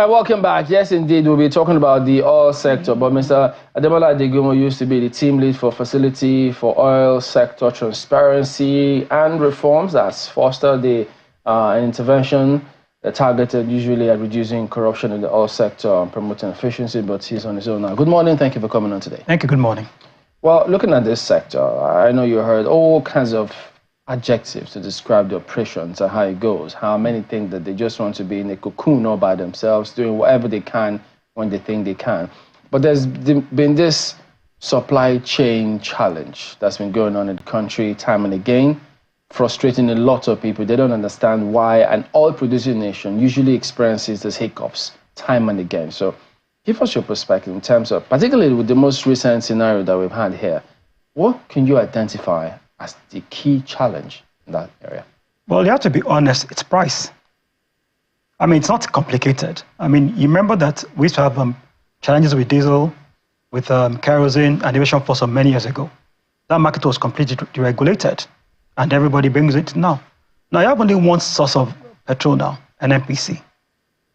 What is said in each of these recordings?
right, welcome back. Yes, indeed, we'll be talking about the oil sector. But Mr. Ademola Adegumo used to be the team lead for Facility for Oil Sector Transparency and Reforms. That's fostered the intervention targeted usually at reducing corruption in the oil sector and promoting efficiency. But he's on his own now. Good morning. Thank you for coming on today. Thank you. Good morning. Well, looking at this sector, I know you heard all kinds of adjectives to describe the operations and how it goes, how many think that they just want to be in a cocoon all by themselves, doing whatever they can when they think they can. But there's been this supply chain challenge that's been going on in the country time and again, frustrating a lot of people. They don't understand why an oil-producing nation usually experiences these hiccups time and again. So give us your perspective in terms of, particularly with the most recent scenario that we've had here, what can you identify as the key challenge in that area? Well, you have to be honest, it's price. I mean, it's not complicated. I mean, you remember that we used to have challenges with diesel, with kerosene and aviation fuel some many years ago. That market was completely deregulated, and everybody brings it now. Now, you have only one source of petrol now, NNPC.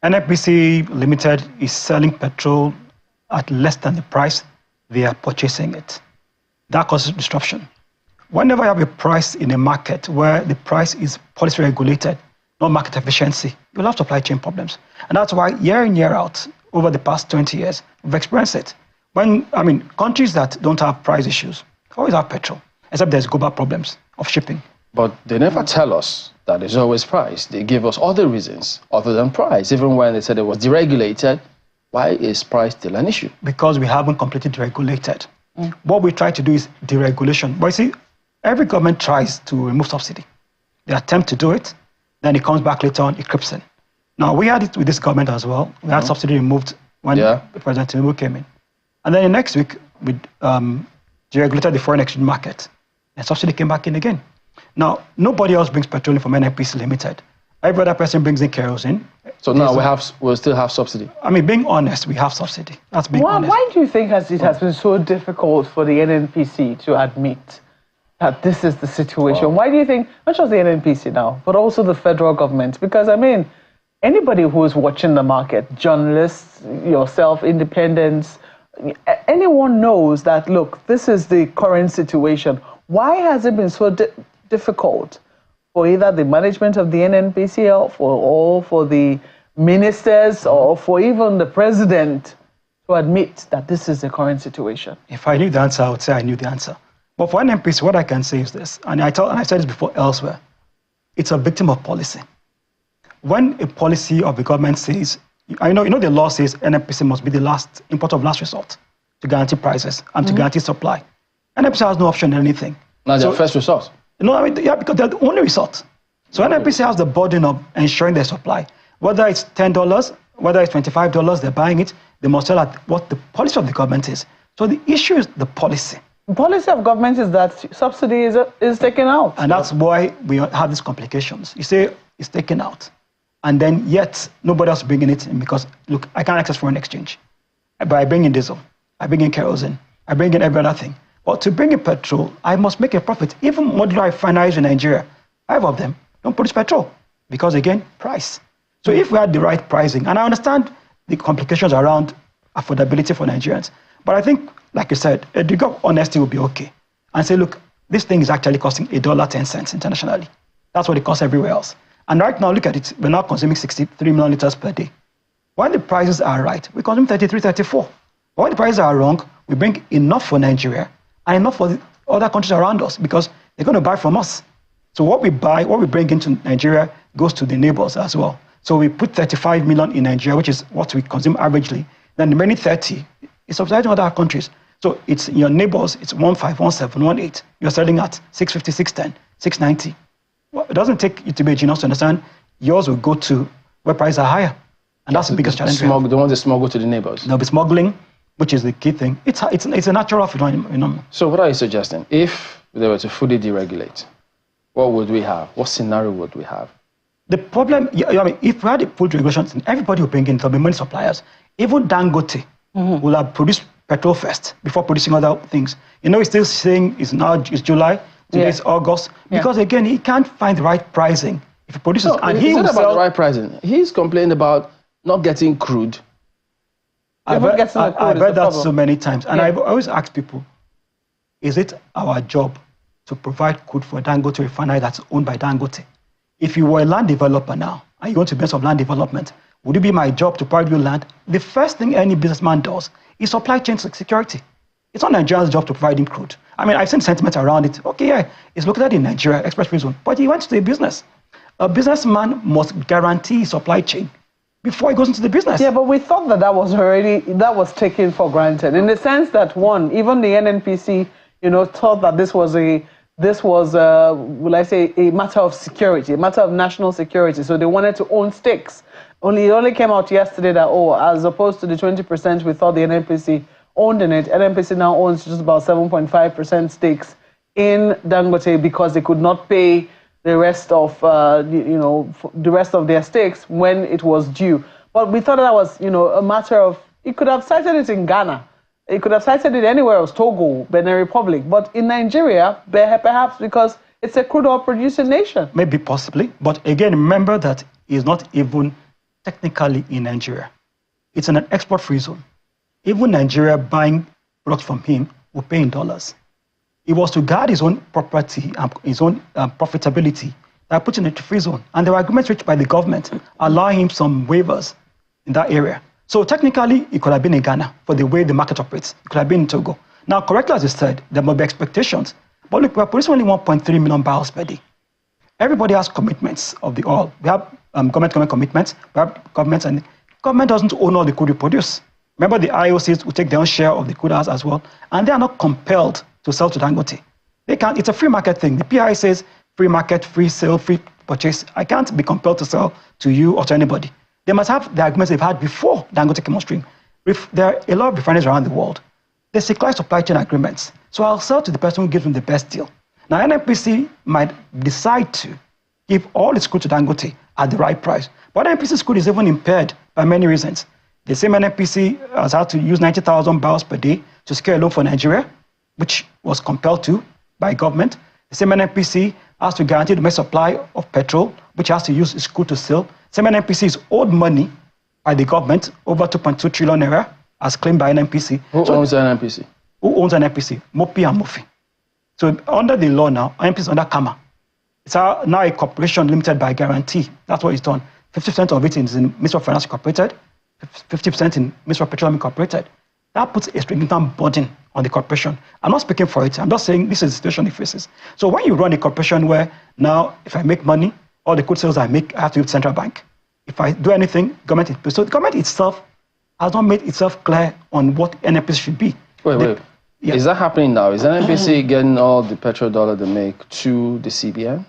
NNPC Limited is selling petrol at less than the price they are purchasing it. That causes disruption. Whenever you have a price in a market where the price is policy regulated, not market efficiency, you'll have supply chain problems. And that's why year in, year out, over the past 20 years, we've experienced it. Countries that don't have price issues always have petrol, except there's global problems of shipping. But they never tell us that it's always price. They give us other reasons other than price. Even when they said it was deregulated, why is price still an issue? Because we haven't completely deregulated. What we try to do is deregulation. But you see, every government tries to remove subsidy. They attempt to do it, then it comes back later on, it creeps in. Now, we had it with this government as well. We had subsidy removed when President Tinubu came in. And then the next week, we deregulated the foreign exchange market, and subsidy came back in again. Now, nobody else brings petroleum from NNPC Limited. Every other person brings in kerosene. So now we'll still have subsidy? I mean, being honest, we have subsidy. That's being honest. Why do you think it has been so difficult for the NNPC to admit that this is the situation? Wow. Why do you think, not just the NNPC now, but also the federal government? Because, I mean, anybody who is watching the market, journalists, yourself, independents, anyone knows that, look, this is the current situation. Why has it been so difficult for either the management of the NNPC or for the ministers or for even the president to admit that this is the current situation? If I knew the answer, I would say I knew the answer. But for NNPC, what I can say is this, and I said this before elsewhere, it's a victim of policy. When a policy of the government says, you know the law says NNPC must be the last import of last resort to guarantee prices and to guarantee supply. NNPC has no option in anything. Now their first resort? No, I mean, yeah, because they're the only resort. So NNPC has the burden of ensuring their supply. Whether it's $10, whether it's $25, they're buying it, they must tell at what the policy of the government is. So the issue is the policy. The policy of government is that subsidy is taken out. And that's why we have these complications. You say it's taken out, and then yet nobody else is bringing it in because, look, I can't access foreign exchange. But I bring in diesel, I bring in kerosene, I bring in every other thing. But to bring in petrol, I must make a profit. Even modular refineries in Nigeria, 5 of them don't produce petrol because, again, price. So if we had the right pricing, and I understand the complications around affordability for Nigerians, but I think, like you said, a degree of honesty would be okay. And say, look, this thing is actually costing $1.10 internationally. That's what it costs everywhere else. And right now, look at it, we're now consuming 63 million liters per day. When the prices are right, we consume 33, 34. But when the prices are wrong, we bring enough for Nigeria and enough for the other countries around us because they're going to buy from us. So what we buy, what we bring into Nigeria goes to the neighbors as well. So we put 35 million in Nigeria, which is what we consume averagely. Then the remaining 30 is subsidized in other countries. So it's your neighbors, it's 15, 17, 18. You're selling at 650, 610, 690. Well, it doesn't take you to be a genius to understand yours will go to where prices are higher. And that's the biggest challenge. The ones that smuggle to the neighbors. There'll be smuggling, which is the key thing. It's a natural phenomenon. So what are you suggesting? If they were to fully deregulate, what would we have? What scenario would we have? The problem, I mean, if we had a full regulation, everybody would bring in, there'll be many suppliers. Even Dangote will have produced petrol first before producing other things. You know, he's still saying it's July, today is August, because again, he can't find the right pricing if he produces. No, and he said about the right pricing. He's complaining about not getting crude. I've heard that so many times. And I've always asked people, is it our job to provide crude for Dangote Refinery that's owned by Dangote? If you were a land developer now, and you want to build some land development, would it be my job to provide you land? The first thing any businessman does is supply chain security. It's not Nigeria's job to provide him crude. I mean, I've seen sentiment around it. Okay, yeah, it's located in Nigeria, express free zone, but he went to a business. A businessman must guarantee supply chain before he goes into the business. Yeah, but we thought that was taken for granted, in the sense that, one, even the NNPC, thought that this was will I say, a matter of security, a matter of national security. So they wanted to own stakes. It only came out yesterday that, as opposed to the 20% we thought the NNPC owned in it, NNPC now owns just about 7.5% stakes in Dangote because they could not pay the rest of the rest of their stakes when it was due. But we thought that was a matter of, it could have cited it in Ghana, it could have cited it anywhere else, Togo, Benin Republic, but in Nigeria, perhaps because it's a crude oil producing nation. Maybe, possibly, but again, remember that it's not even technically in Nigeria. It's in an export-free zone. Even Nigeria buying products from him will pay in dollars. It was to guard his own property and his own profitability that put in a free zone. And there were agreements reached by the government allowing him some waivers in that area. So technically, it could have been in Ghana for the way the market operates. It could have been in Togo. Now, correctly as you said, there must be expectations. But look, we're producing only 1.3 million barrels per day. Everybody has commitments of the oil. We have government commitments. We have governments, and government doesn't own all the crude we produce. Remember, the IOCs will take their own share of the crude oils as well, and they are not compelled to sell to Dangote. They can't. It's a free market thing. The PI says free market, free sale, free purchase. I can't be compelled to sell to you or to anybody. They must have the agreements they've had before Dangote came on stream. There are a lot of refineries around the world. They secure supply chain agreements. So I'll sell to the person who gives me the best deal. Now, NNPC might decide to give all its crude to Dangote at the right price. But NNPC's crude is even impaired by many reasons. The same NNPC has had to use 90,000 barrels per day to secure a loan for Nigeria, which was compelled to by government. The same NNPC has to guarantee the supply of petrol, which has to use its crude to sell. Same NNPC is owed money by the government, over 2.2 trillion naira, as claimed by NNPC. Who owns NNPC? Who owns NNPC? Mopi and Mofi. So under the law now, NNPC is under KAMA. It's now a corporation limited by guarantee. That's what it's done. 50% of it is in Ministry of Finance Incorporated, 50% in Ministry of Petroleum Incorporated. That puts a significant burden on the corporation. I'm not speaking for it. I'm just saying this is the situation it faces. So when you run a corporation where now, if I make money, all the crude sales I make, I have to give to the central bank. If I do anything, government is. So the government itself has not made itself clear on what NNPC should be. Wait. Yeah. Is that happening now? Is NNPC getting all the petrodollar they make to the CBN?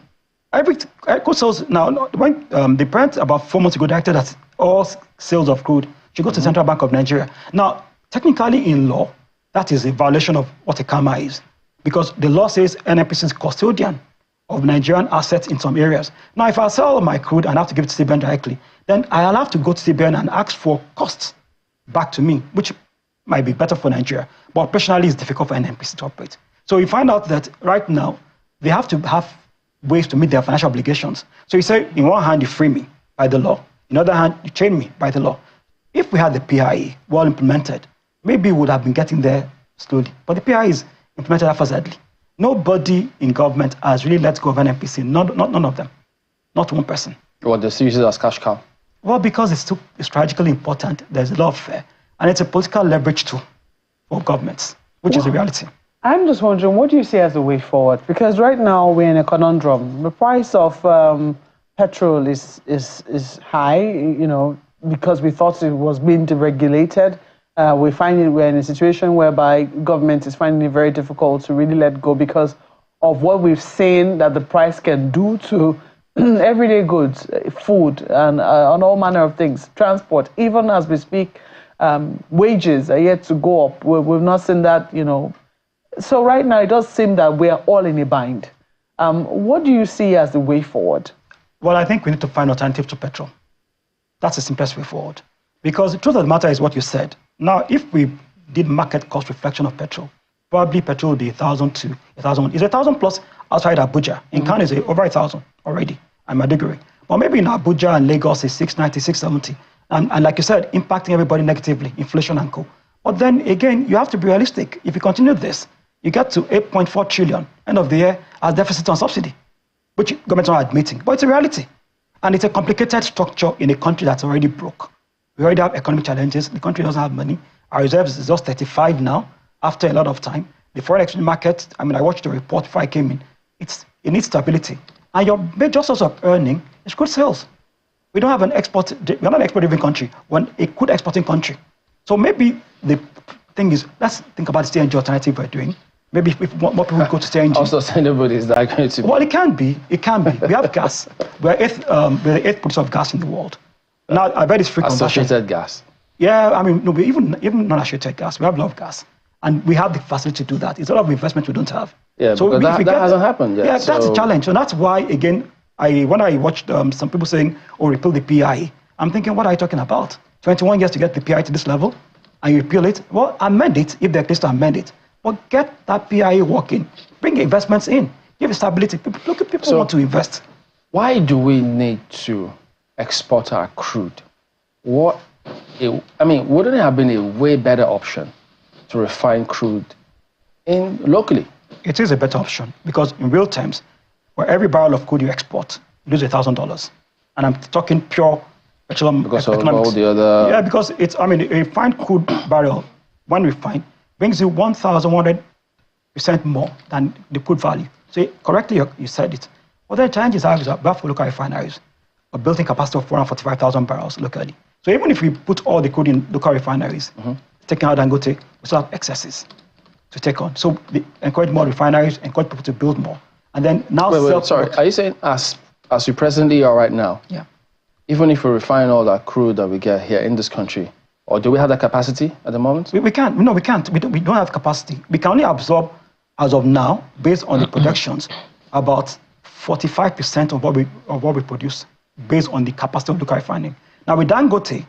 Crude sales now, when the parent about 4 months ago directed that all sales of crude should go to the Central Bank of Nigeria. Now, technically in law, that is a violation of what a KAMA is, because the law says NNPC is custodian of Nigerian assets in some areas. Now, if I sell my crude and I have to give it to CBN directly, then I'll have to go to CBN and ask for costs back to me, which might be better for Nigeria. But operationally, it's difficult for NNPC to operate. So you find out that right now, they have to have ways to meet their financial obligations. So you say, in one hand, you free me by the law. In the other hand, you chain me by the law. If we had the PIE well implemented, maybe we would have been getting there slowly. But the PIE is implemented haphazardly. Nobody in government has really let go of NNPC, none of them, not one person. What, they still use it as cash cow? Well, because it's strategically important, there's a lot of fear, and it's a political leverage tool for governments, which is a reality. I'm just wondering, what do you see as the way forward? Because right now we're in a conundrum. The price of petrol is high, because we thought it was being deregulated. We're in a situation whereby government is finding it very difficult to really let go because of what we've seen that the price can do to everyday goods, food, and on all manner of things, transport. Even as we speak, wages are yet to go up. We've not seen that, So right now, it does seem that we are all in a bind. What do you see as the way forward? Well, I think we need to find alternative to petrol. That's the simplest way forward. Because the truth of the matter is what you said. Now, if we did market cost reflection of petrol, probably petrol would be 1,000 to 1,000. It's 1,000 plus outside Abuja. In Kano, it's over 1,000 already. I'm Maiduguri. But maybe in Abuja and Lagos, it's 690, 670. And like you said, impacting everybody negatively, inflation and co. But then again, you have to be realistic. If you continue this, you get to 8.4 trillion end of the year as deficit on subsidy, which governments are admitting. But it's a reality. And it's a complicated structure in a country that's already broke. We already have economic challenges. The country doesn't have money. Our reserves is just 35 now, after a lot of time. The foreign exchange market, I mean, I watched the report before I came in. It needs stability. And your major source of earning is crude sales. We don't have an export, we're not an export-driven country, we're a crude exporting country. So maybe the thing is, let's think about the CNG alternative we're doing. Maybe if more people would go to CNG. How sustainable is that going to be? Well, it can be. It can be. We have gas. We're the eighth producer of gas in the world. Now, I bet it's free consumption. Associated gas. Yeah, I mean, no, even non-associated gas. We have a lot of gas. And we have the facility to do that. It's a lot of investment we don't have. Yeah, so that hasn't happened yet. Yeah, so that's a challenge. So that's why, again, when I watched some people saying, oh, repeal the PI, I'm thinking, what are you talking about? 21 years to get the PI to this level, and you repeal it? Well, amend it if there is to amend it. But get that PI working. Bring investments in. Give it stability. People want to invest. Why do we need to export our crude? Wouldn't it have been a way better option to refine crude locally? It is a better option because in real terms, for every barrel of crude you export, you lose $1,000. And I'm talking pure petroleum because economics. Of all the other... Yeah, because a refined crude barrel, one refined, brings you 1,100% more than the crude value. So correctly, you said it. Well, the challenges are for local refineries, a built-in capacity of 445,000 barrels locally. So even if we put all the crude in local refineries, taking out Dangote, we still have excesses to take on. So we encourage more refineries, encourage people to build more. And then now... Sorry, are you saying as we presently are right now, yeah, even if we refine all that crude that we get here in this country, or do we have that capacity at the moment? We can't. No, we can't. We don't have capacity. We can only absorb, as of now, based on the projections, about 45% of what we produce, based on the capacity of local refining. Now, with Dangote,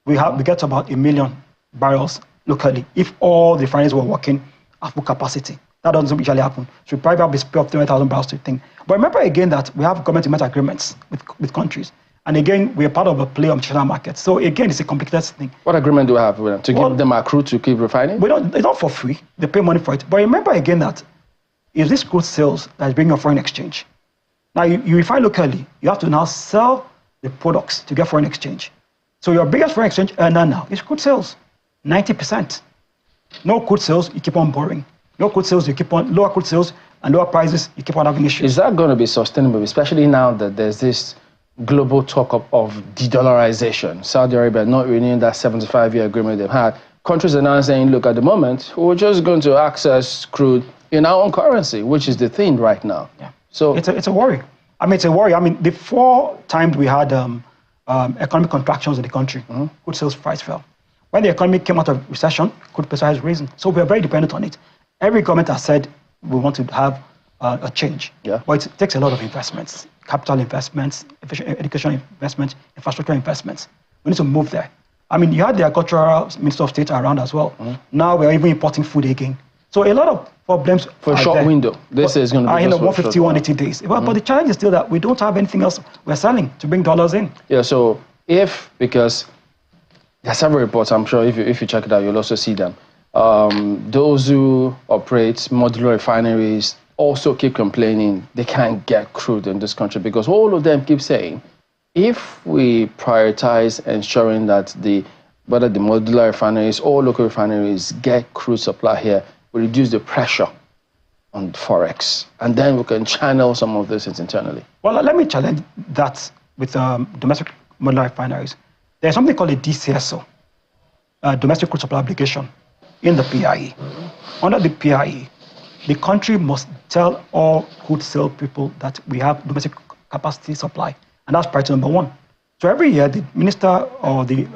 we get to about 1 million barrels locally, if all the refineries were working at full capacity. That doesn't usually happen. So we probably have a spare of 300,000 barrels to think. But remember again that we have government agreements with countries. And again, we are part of a play on the international market. So again, it's a complicated thing. What agreement do we have with them? To give them our crude to keep refining? It's not for free. They pay money for it. But remember again that it's this crude sales that is bringing your foreign exchange. Now, you refine locally, you have to now sell the products to get foreign exchange. So your biggest foreign exchange earner now is crude sales, 90%. No crude sales, you keep on borrowing. No crude sales, you keep on, lower crude sales and lower prices, you keep on having issues. Is that going to be sustainable, especially now that there's this global talk of de-dollarization? Saudi Arabia not renewing that 75-year agreement they've had. Countries are now saying, look, at the moment, we're just going to access crude in our own currency, which is the thing right now. Yeah. So it's a worry. It's a worry. The 4 times we had economic contractions in the country, crude sales price fell. When the economy came out of recession, crude price has risen. So we're very dependent on it. Every government has said we want to have a change. Yeah. But it takes a lot of investments, capital investments, education investments, infrastructure investments. We need to move there. You had the agricultural minister of state around as well. Now we're even importing food again. So a lot of problems for a short window. This is going to be 150, 180 days. But the challenge is still that we don't have anything else we're selling to bring dollars in. Yeah, so because there are several reports, I'm sure if you check it out, you'll also see them. Those who operate modular refineries also keep complaining they can't get crude in this country because all of them keep saying, if we prioritize ensuring that whether the modular refineries or local refineries get crude supply here, we reduce the pressure on Forex, and then we can channel some of this internally. Well, let me challenge that with domestic modular refineries. There's something called a DCSO, Domestic Crude Supply Obligation, in the PIE. Under the PIE, the country must tell all crude sale people that we have domestic capacity supply, and that's priority number 1. So every year, the minister or the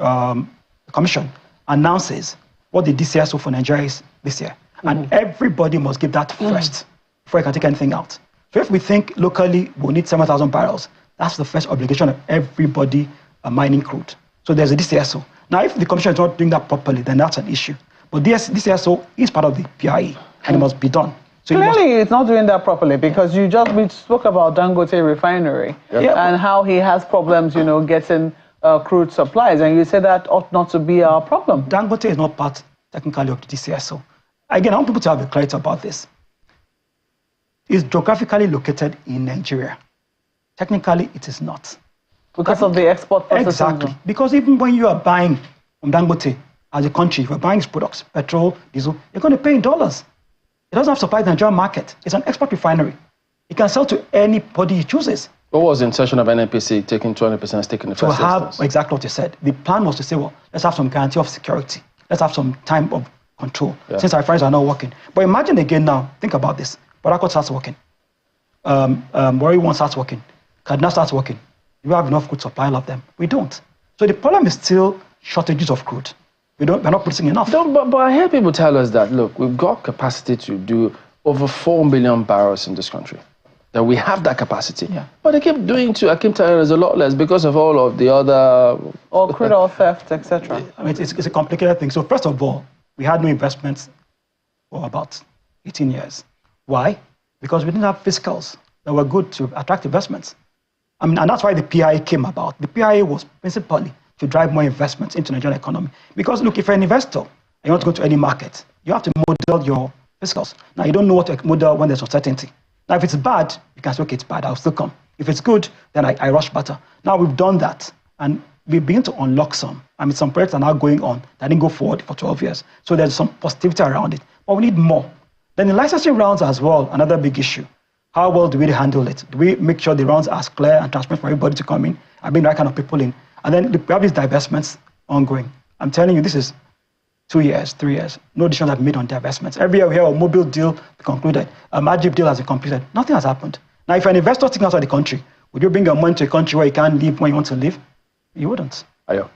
commission announces what the DCSO for Nigeria is this year. And everybody must give that first before you can take anything out. So if we think locally we'll need 7,000 barrels, that's the first obligation of everybody mining crude. So there's a DCSO. Now, if the commission is not doing that properly, then that's an issue. But DCSO is part of the PIE, and it must be done. So clearly, it's not doing that properly because we spoke about Dangote Refinery and how he has problems, getting crude supplies, and you say that ought not to be our problem. Dangote is not part, technically, of the DCSO. Again, I want people to have a clarity about this. It's geographically located in Nigeria. Technically, it is not. Because of the export processing. Exactly. Because even when you are buying from Dangote as a country, if you're buying its products, petrol, diesel, you're going to pay in dollars. It doesn't have supply to the Nigerian market. It's an export refinery. It can sell to anybody it chooses. What was the intention of NNPC taking 20% stake in the first instance? Exactly what you said. The plan was to say, well, let's have some guarantee of security. Let's have some time of control, since our refineries are not working. But imagine again now, think about this. Barakot starts working. Warri 1 starts working. Kaduna starts working. Do we have enough crude supply of them? We don't. So the problem is still shortages of crude. We're not producing enough. No, but I hear people tell us that, look, we've got capacity to do over 4 million barrels in this country. That we have that capacity. Yeah. But they keep doing I keep telling us a lot less because of all of the other... Or crude oil theft, etc. I mean, it's a complicated thing. So first of all, we had no investments for about 18 years. Why? Because we didn't have fiscals that were good to attract investments. I mean, and that's why the PIA came about. The PIA was principally to drive more investments into the Nigerian economy. Because look, if you're an investor and you want to go to any market, you have to model your fiscals. Now, you don't know what to model when there's uncertainty. Now, if it's bad, you can say, okay, it's bad, I'll still come. If it's good, then I rush better. Now, we've done that, and we begin to unlock some. I mean, some projects are now going on that didn't go forward for 12 years. So there's some positivity around it. But we need more. Then the licensing rounds as well, another big issue. How well do we handle it? Do we make sure the rounds are clear and transparent for everybody to come in? I bring the right kind of people in. And then we have these divestments ongoing. I'm telling you, this is 2 years, 3 years. No decisions have been made on divestments. Every year we hear a mobile deal concluded, a Magic deal has been completed. Nothing has happened. Now, if you're an investor sitting outside the country, would you bring your money to a country where you can't live when you want to live? You wouldn't. Ayo.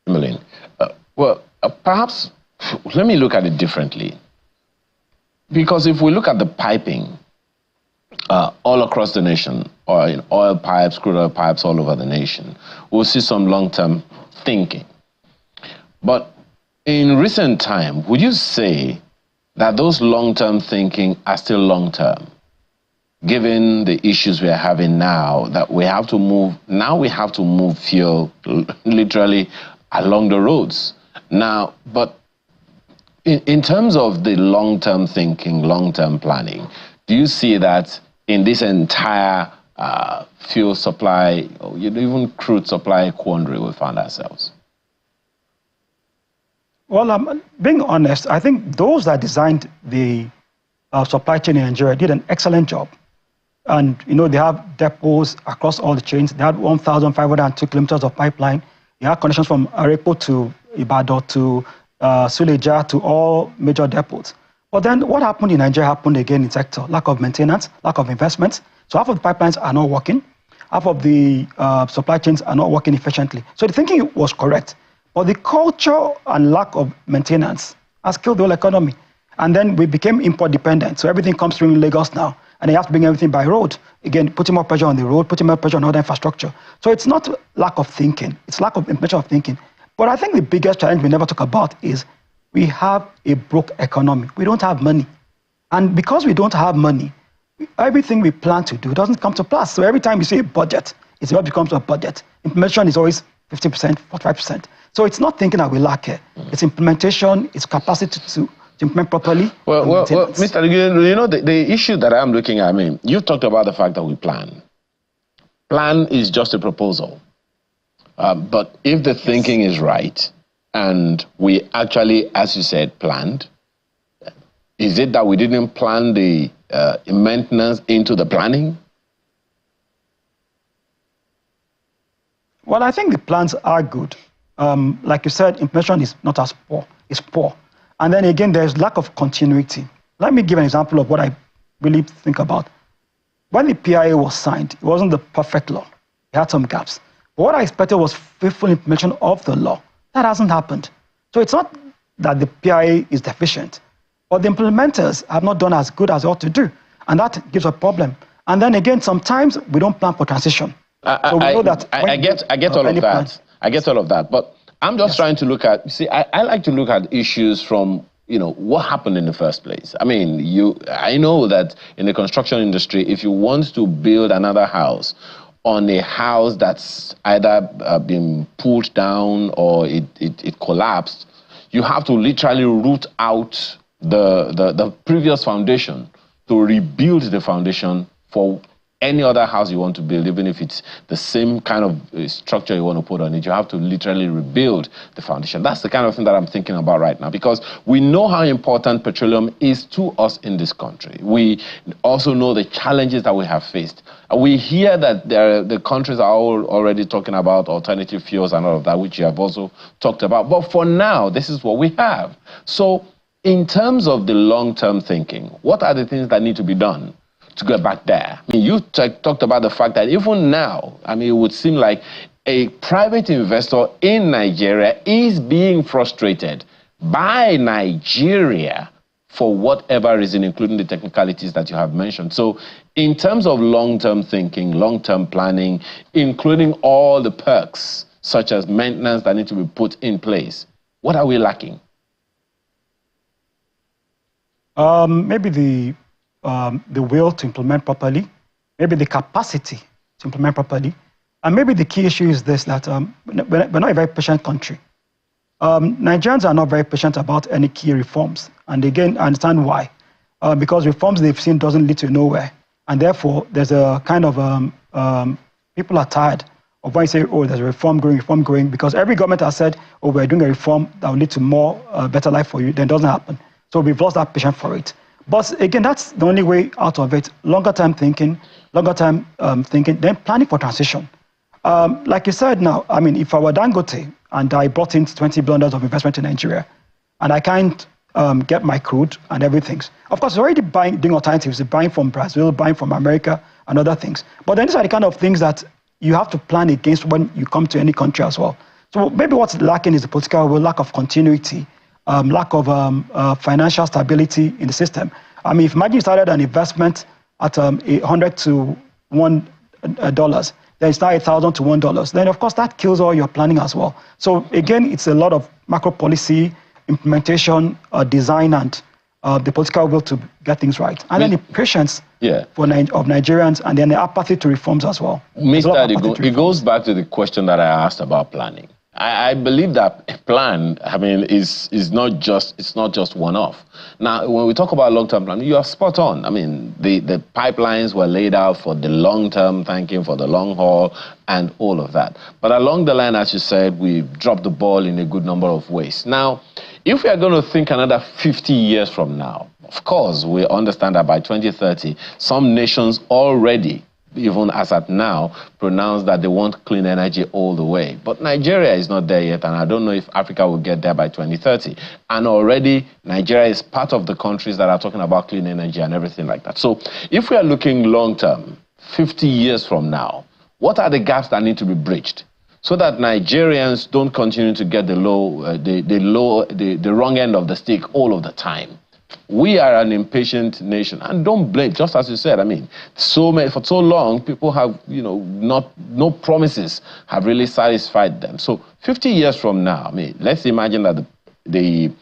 Emmeline, perhaps let me look at it differently. Because if we look at the piping all across the nation, or in oil pipes, crude oil pipes all over the nation, we'll see some long-term thinking. But in recent time, would you say that those long-term thinking are still long-term? Given the issues we are having now, that we have to move fuel literally along the roads. Now, but in terms of the long-term thinking, long-term planning, do you see that in this entire fuel supply, or even crude supply quandary we found ourselves? Well, being honest, I think those that designed the supply chain in Nigeria did an excellent job. And, they have depots across all the chains. They had 1,502 kilometers of pipeline. They had connections from Arepo to Ibadan to Suleja to all major depots. But then what happened in Nigeria happened again in sector. Lack of maintenance, lack of investments. So half of the pipelines are not working. Half of the supply chains are not working efficiently. So the thinking was correct. But the culture and lack of maintenance has killed the whole economy. And then we became import dependent. So everything comes through in Lagos now. And they have to bring everything by road. Again, putting more pressure on the road, putting more pressure on other infrastructure. So it's not lack of thinking. It's lack of implementation of thinking. But I think the biggest challenge we never talk about is we have a broke economy. We don't have money. And because we don't have money, everything we plan to do doesn't come to pass. So every time you say a budget, it's what becomes a budget. Implementation is always 50%, 45%. So it's not thinking that we lack it. It's implementation, it's capacity to implement properly. Well, Mr. The issue that I'm looking at, you talked about the fact that we plan. Plan is just a proposal. But if the thinking is right, and we actually, as you said, planned, is it that we didn't plan the maintenance into the planning? Well, I think the plans are good. Like you said, implementation is not as poor, it's poor. And then again, there's lack of continuity. Let me give an example of what I really think about. When the PIA was signed, it wasn't the perfect law. It had some gaps. But what I expected was faithful implementation of the law. That hasn't happened. So it's not that the PIA is deficient, but the implementers have not done as good as they ought to do. And that gives a problem. And then again, sometimes we don't plan for transition. So we know that I get all of that. I get all of that. But I'm just trying to look at, I like to look at issues from, what happened in the first place. I know that in the construction industry, if you want to build another house on a house that's either been pulled down or it collapsed, you have to literally root out the previous foundation to rebuild the foundation for any other house you want to build, even if it's the same kind of structure you want to put on it. You have to literally rebuild the foundation. That's the kind of thing that I'm thinking about right now, because we know how important petroleum is to us in this country. We also know the challenges that we have faced. We hear that the countries are all already talking about alternative fuels and all of that, which you have also talked about. But for now, this is what we have. So in terms of the long-term thinking, what are the things that need to be done to get back there? I mean, you talked about the fact that even now, I mean, it would seem like a private investor in Nigeria is being frustrated by Nigeria for whatever reason, including the technicalities that you have mentioned. So in terms of long-term thinking, long-term planning, including all the perks, such as maintenance that need to be put in place, what are we lacking? Maybe the will to implement properly, maybe the capacity to implement properly, and maybe the key issue is this, that we're not a very patient country. Nigerians are not very patient about any key reforms, and again, I understand why. Because reforms they've seen doesn't lead to nowhere, and therefore there's a kind of people are tired of when you say, oh, there's a reform growing, because every government has said, oh, we're doing a reform that will lead to more better life for you. Then it doesn't happen. So we've lost that patience for it. But again, that's the only way out of it. Longer term thinking, then planning for transition. Like you said now, I mean, if I were Dangote and I brought in $20 billion of investment in Nigeria, and I can't get my crude and everything. Of course, already doing alternatives, buying from Brazil, buying from America, and other things. But then these are the kind of things that you have to plan against when you come to any country as well. So maybe what's lacking is the political will, lack of continuity, lack of financial stability in the system. I mean, if imagine you started an investment at $100 to $1, then it's now $1,000 to $1. Then, of course, that kills all your planning as well. So, again, it's a lot of macro policy, implementation, design, and the political will to get things right. And then the patience of Nigerians, and then the apathy to reforms as well. It goes back to the question that I asked about planning. I believe that a plan, I mean, is not just one-off. Now, when we talk about long-term planning, you are spot on. I mean, the pipelines were laid out for the long-term thinking, for the long haul, and all of that. But along the line, as you said, we dropped the ball in a good number of ways. Now, if we are going to think another 50 years from now, of course, we understand that by 2030, some nations already, even as at now, pronounce that they want clean energy all the way. But Nigeria is not there yet, and I don't know if Africa will get there by 2030. And already, Nigeria is part of the countries that are talking about clean energy and everything like that. So if we are looking long-term, 50 years from now, what are the gaps that need to be bridged so that Nigerians don't continue to get the wrong end of the stick all of the time? We are an impatient nation, and don't blame, just as you said, I mean, for so long, people have, no promises have really satisfied them. So 50 years from now, I mean, let's imagine that the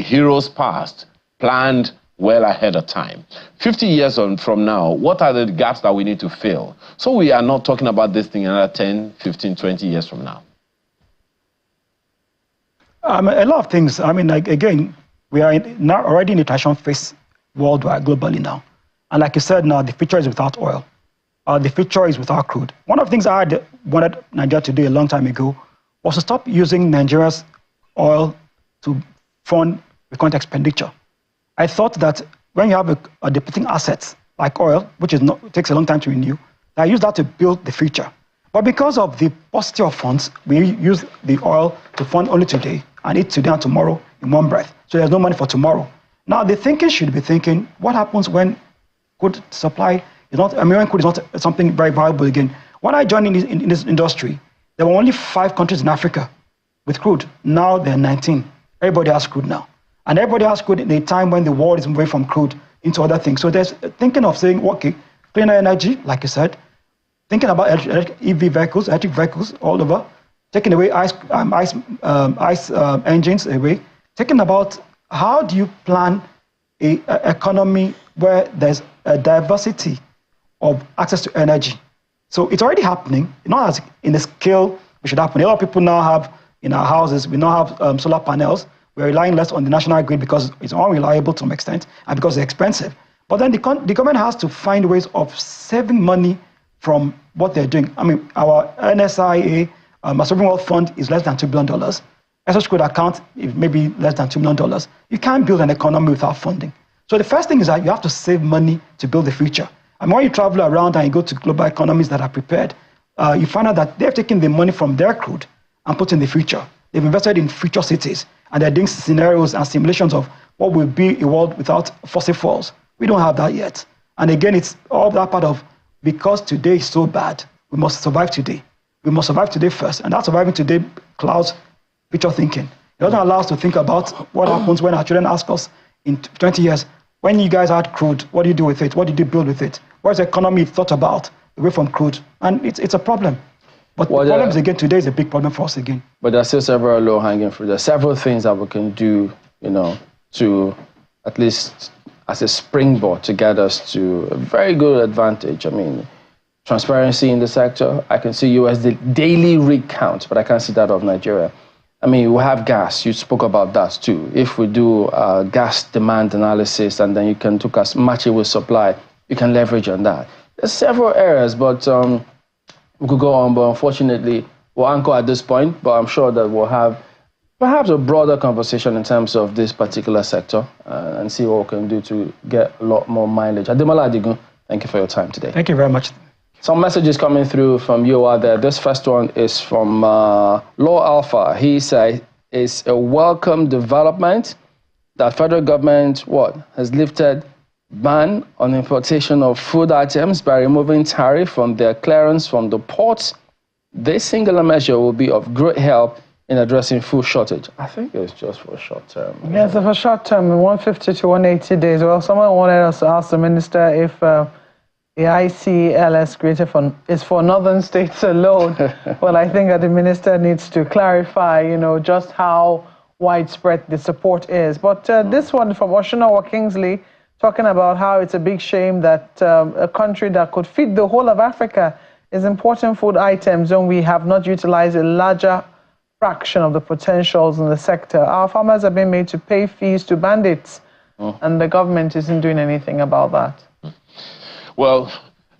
heroes past planned well ahead of time. 50 years from now, what are the gaps that we need to fill? So we are not talking about this thing another 10, 15, 20 years from now. A lot of things. I mean, like, again, we are now already in a transition phase worldwide, globally now. And like you said, now the future is without oil. The future is without crude. One of the things I wanted Nigeria to do a long time ago was to stop using Nigeria's oil to fund recurrent expenditure. I thought that when you have a depleting asset like oil, which takes a long time to renew, I use that to build the future. But because of the paucity of funds, we use the oil to fund only today and eat today and tomorrow in one breath. So there's no money for tomorrow. Now, the thinking should be thinking, what happens when crude supply is not, when crude is not something very valuable again? When I joined in this industry, there were only 5 countries in Africa with crude. Now there are 19. Everybody has crude now. And everybody has crude in a time when the world is moving from crude into other things. So there's thinking of saying, okay, cleaner energy, like you said, thinking about EV vehicles, electric vehicles all over, taking away ICE engines away, thinking about how do you plan an economy where there's a diversity of access to energy. So it's already happening, not as in the scale it should happen. A lot of people now have, in our houses, we now have solar panels. We're relying less on the national grid because it's unreliable to some extent and because it's expensive. But then the government has to find ways of saving money from what they're doing. I mean, our NSIA, our Sovereign Wealth Fund, is less than $2 billion. SS Code account is maybe less than $2 million. You can't build an economy without funding. So the first thing is that you have to save money to build the future. And when you travel around and you go to global economies that are prepared, you find out that they've taken the money from their crude and put in the future. They've invested in future cities, and they're doing scenarios and simulations of what will be a world without fossil fuels. We don't have that yet. And again, it's all that part of, because today is so bad, we must survive today. We must survive today first. And that surviving today clouds future thinking. It doesn't allow us to think about what happens when our children ask us in 20 years, when you guys had crude, what do you do with it? What did you build with it? What's the economy thought about away from crude? And it's a problem. But the problem is, again, today is a big problem for us again. But there's still several low-hanging fruit. There's several things that we can do, to at least as a springboard to get us to a very good advantage. I mean, transparency in the sector. I can see US daily rig count, but I can't see that of Nigeria. I mean, we have gas. You spoke about that too. If we do gas demand analysis and then you can match it with supply, you can leverage on that. There's several areas, but we could go on, but unfortunately, we'll anchor at this point, but I'm sure that we'll have perhaps a broader conversation in terms of this particular sector and see what we can do to get a lot more mileage. Ademola Adigun, thank you for your time today. Thank you very much. Some messages coming through from you out there. This first one is from Law Alpha. He said it's a welcome development that federal government has lifted ban on importation of food items by removing tariff from their clearance from the ports. This singular measure will be of great help in addressing food shortage. I think it's just for short term. Yes, for short term, 150 to 180 days. Well, someone wanted us to ask the minister if the ICLS is for northern states alone. Well, I think that the minister needs to clarify, just how widespread the support is. But this one from Oshinowa Kingsley, talking about how it's a big shame that a country that could feed the whole of Africa is importing food items when we have not utilized a larger fraction of the potentials in the sector. Our farmers have been made to pay fees to bandits, and the government isn't doing anything about that. Well,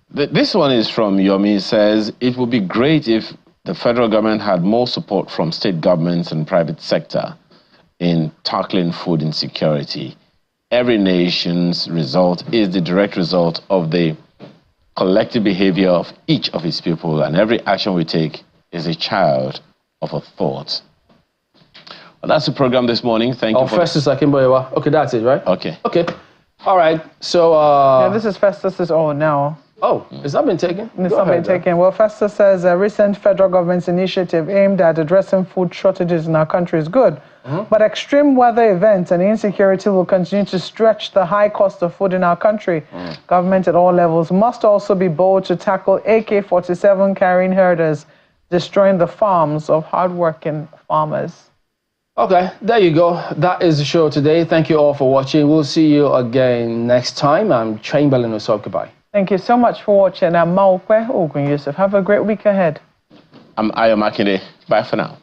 this one is from Yomi. It says, it would be great if the federal government had more support from state governments and private sector in tackling food insecurity. Every nation's result is the direct result of the collective behavior of each of its people, and every action we take is a child of a thought. Well, that's the program this morning. Thank you. Festus Akimboyewa. Okay, that's it, right? Okay. All right. So yeah, this is Festus's own now. Oh, has that been taken? It's not been taken. Well, Festus says a recent federal government's initiative aimed at addressing food shortages in our country is good. But extreme weather events and insecurity will continue to stretch the high cost of food in our country. Government at all levels must also be bold to tackle AK-47 carrying herders, destroying the farms of hardworking farmers. Okay, there you go. That is the show today. Thank you all for watching. We'll see you again next time. I'm Chamberlain Osop. Goodbye. Thank you so much for watching. I'm Maukwe Ogun Yusuf. Have a great week ahead. I'm Ayo Makinde. Bye for now.